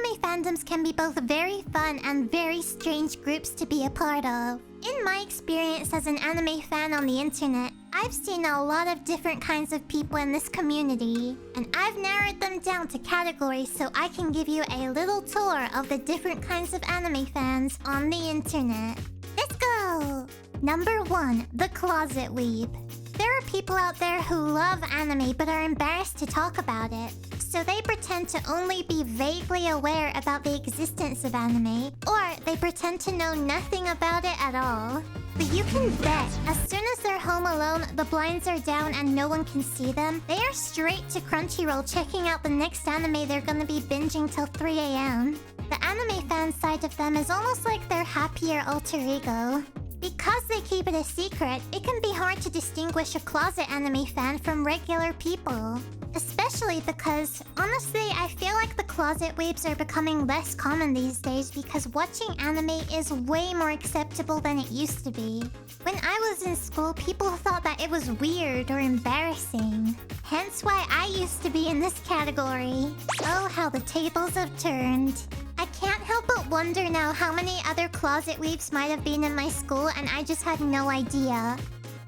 Anime fandoms can be both very fun and very strange groups to be a part of. In my experience as an anime fan on the internet, I've seen a lot of different kinds of people in this community, and I've narrowed them down to categories so I can give you a little tour of the different kinds of anime fans on the internet. Let's go! Number 1, the closet weeb. There are people out there who love anime but are embarrassed to talk about it. So they pretend to only be vaguely aware about the existence of anime, or they pretend to know nothing about it at all. But you can bet, as soon as they're home alone, the blinds are down and no one can see them, they are straight to Crunchyroll checking out the next anime they're gonna be binging till 3 AM. The anime fan side of them is almost like their happier alter ego. Because they keep it a secret, it can be hard to distinguish a closet anime fan from regular people. Especially because, honestly, I feel like the closet weebs are becoming less common these days because watching anime is way more acceptable than it used to be. When I was in school, people thought that it was weird or embarrassing. Hence why I used to be in this category. Oh, how the tables have turned. I can't help but wonder now how many other closet weebs might have been in my school and I just had no idea.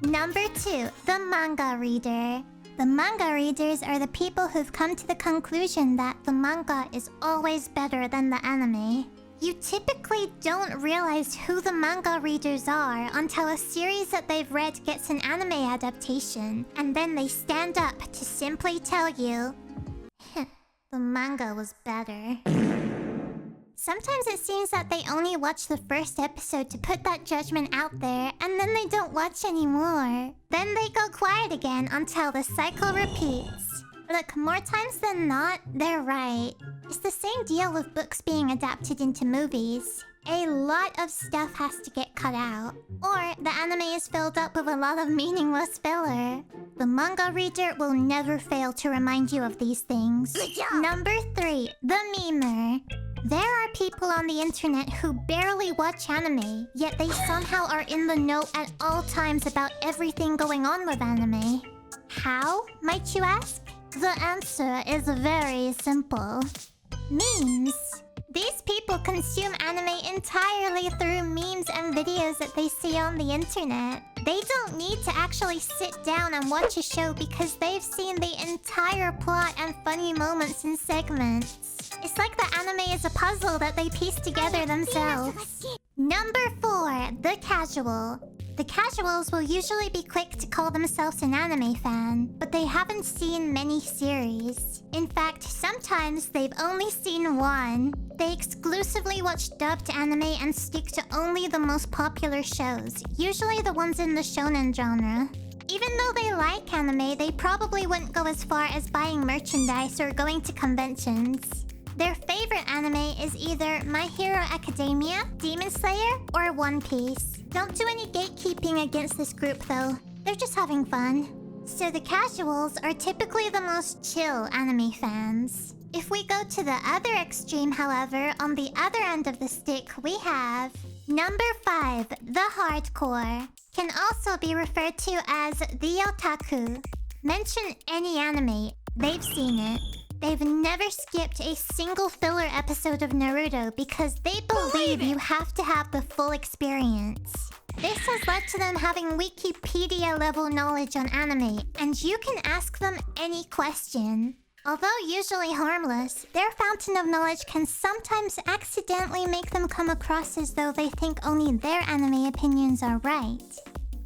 Number 2, the manga reader. The manga readers are the people who've come to the conclusion that the manga is always better than the anime. You typically don't realize who the manga readers are until a series that they've read gets an anime adaptation, and then they stand up to simply tell you, the manga was better. Sometimes it seems that they only watch the first episode to put that judgment out there, and then they don't watch anymore. Then they go quiet again until the cycle repeats. Look, more times than not, they're right. It's the same deal with books being adapted into movies. A lot of stuff has to get cut out, or the anime is filled up with a lot of meaningless filler. The manga reader will never fail to remind you of these things. Number 3, the memer. There are people on the internet who barely watch anime, yet they somehow are in the know at all times about everything going on with anime. How, might you ask? The answer is very simple. Memes. These people consume anime entirely through memes and videos that they see on the internet. They don't need to actually sit down and watch a show because they've seen the entire plot and funny moments in segments. It's like the anime is a puzzle that they piece together themselves. Number 4, the casual. The casuals will usually be quick to call themselves an anime fan, but they haven't seen many series. In fact, sometimes they've only seen one. They exclusively watch dubbed anime and stick to only the most popular shows, usually the ones in the shonen genre. Even though they like anime, they probably wouldn't go as far as buying merchandise or going to conventions. Their favorite anime is either My Hero Academia, Demon Slayer, or One Piece. Don't do any gatekeeping against this group though. They're just having fun. So the casuals are typically the most chill anime fans. If we go to the other extreme, however, on the other end of the stick, we have... Number 5, the hardcore. Can also be referred to as the otaku. Mention any anime, they've seen it. They've never skipped a single filler episode of Naruto because they believe you have to have the full experience. This has led to them having Wikipedia-level knowledge on anime, and you can ask them any question. Although usually harmless, their fountain of knowledge can sometimes accidentally make them come across as though they think only their anime opinions are right.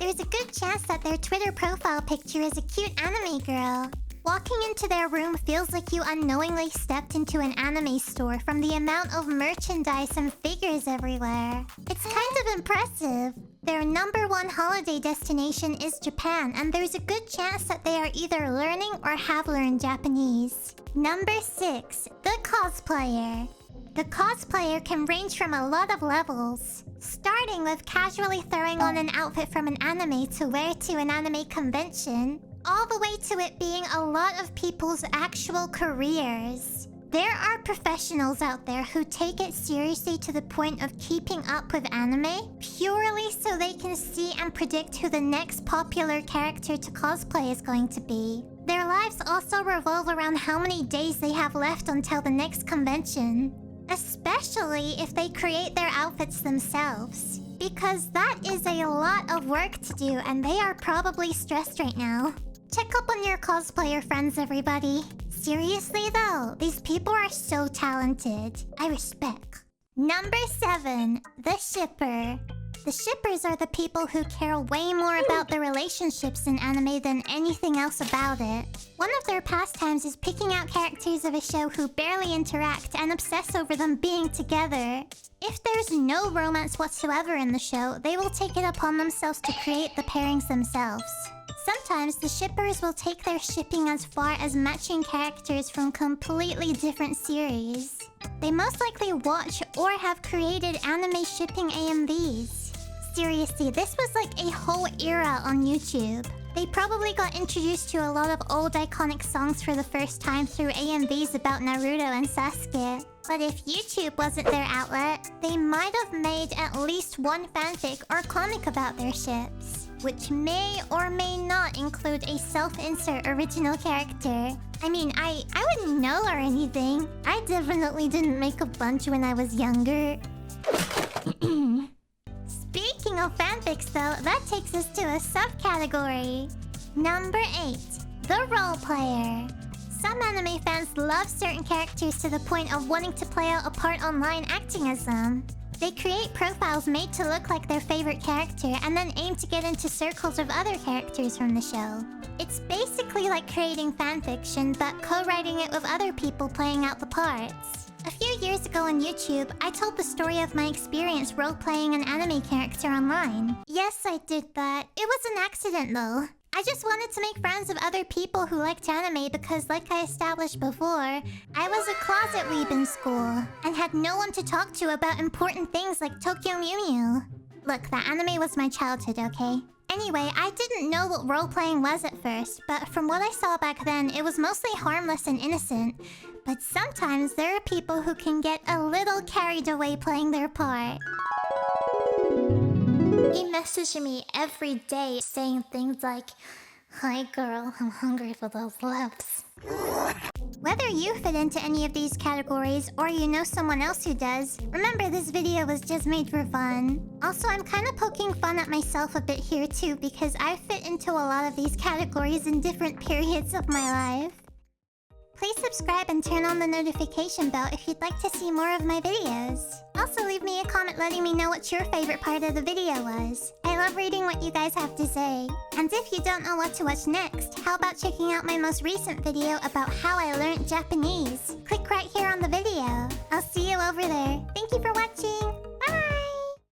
There's a good chance that their Twitter profile picture is a cute anime girl. Walking into their room feels like you unknowingly stepped into an anime store from the amount of merchandise and figures everywhere. It's kind of impressive. Their number 1 holiday destination is Japan, and there's a good chance that they are either learning or have learned Japanese. Number 6, the cosplayer. The cosplayer can range from a lot of levels, starting with casually throwing on an outfit from an anime to wear to an anime convention, all the way to it being a lot of people's actual careers. There are professionals out there who take it seriously to the point of keeping up with anime purely so they can see and predict who the next popular character to cosplay is going to be. Their lives also revolve around how many days they have left until the next convention. Especially if they create their outfits themselves. Because that is a lot of work to do, and they are probably stressed right now. Check up on your cosplayer friends, everybody. Seriously though, these people are so talented. I respect. Number 7, the shipper. The shippers are the people who care way more about the relationships in anime than anything else about it. One of their pastimes is picking out characters of a show who barely interact and obsess over them being together. If there's no romance whatsoever in the show, they will take it upon themselves to create the pairings themselves. Sometimes the shippers will take their shipping as far as matching characters from completely different series. They most likely watch or have created anime shipping AMVs. Seriously, this was like a whole era on YouTube. They probably got introduced to a lot of old iconic songs for the first time through AMVs about Naruto and Sasuke. But if YouTube wasn't their outlet, they might have made at least one fanfic or comic about their ships, which may or may not include a self-insert original character. I mean, I wouldn't know or anything. I definitely didn't make a bunch when I was younger. Speaking of fanfics though, that takes us to a subcategory. Number 8. The role player. Some anime fans love certain characters to the point of wanting to play out a part online acting as them. They create profiles made to look like their favorite character and then aim to get into circles of other characters from the show. It's basically like creating fanfiction, but co-writing it with other people playing out the parts. A few years ago on YouTube, I told the story of my experience role-playing an anime character online. Yes, I did that. It was an accident though. I just wanted to make friends with other people who liked anime because, like I established before, I was a closet weeb in school and had no one to talk to about important things like Tokyo Mew Mew. Look, the anime was my childhood, okay? Anyway, I didn't know what role-playing was at first, but from what I saw back then, it was mostly harmless and innocent. But sometimes there are people who can get a little carried away playing their part. He messaged me every day saying things like, "Hi girl, I'm hungry for those lips." Whether you fit into any of these categories or you know someone else who does, remember this video was just made for fun. Also, I'm kind of poking fun at myself a bit here too because I fit into a lot of these categories in different periods of my life. Please subscribe and turn on the notification bell if you'd like to see more of my videos. Also, leave me a comment letting me know what your favorite part of the video was. I love reading what you guys have to say. And if you don't know what to watch next, how about checking out my most recent video about how I learned Japanese? Click right here on the video. I'll see you over there. Thank you for watching.